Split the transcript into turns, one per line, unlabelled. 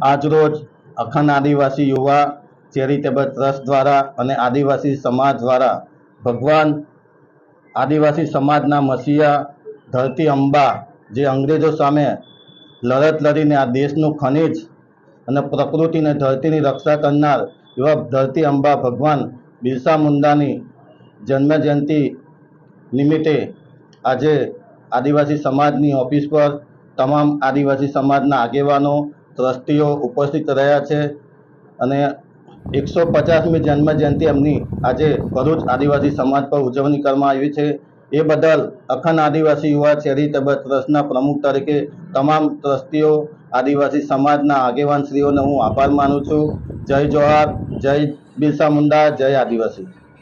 આજરોજ અખંડ આદિવાસી યુવા ચેરિટેબલ ટ્રસ્ટ દ્વારા અને આદિવાસી સમાજ દ્વારા ભગવાન આદિવાસી સમાજના મસીહા ધરતી અંબા જે અંગ્રેજો સામે લડત લડીને આ દેશનું ખનિજ અને પ્રકૃતિને ધરતીની રક્ષા કરનાર એવા ધરતી અંબા ભગવાન બિરસા મુંડાની જન્મ જયંતિ નિમિત્તે આજે આદિવાસી સમાજની ઓફિસ પર તમામ આદિવાસી સમાજના આગેવાનો ટ્રસ્ટીઓ ઉપસ્થિત રહ્યા છે અને 150મી જન્મ જયંતિ એમની આજે ભરૂચ આદિવાસી સમાજ પર ઉજવણી કરવામાં આવી છે। એ બદલ અખંડ આદિવાસી યુવા ચેરિટેબલ ટ્રસ્ટના પ્રમુખ તરીકે તમામ ટ્રસ્ટીઓ આદિવાસી સમાજના આગેવાનશ્રીઓને હું આભાર માનું છું। જય જોહાર, જય બિરસા મુંડા, જય આદિવાસી।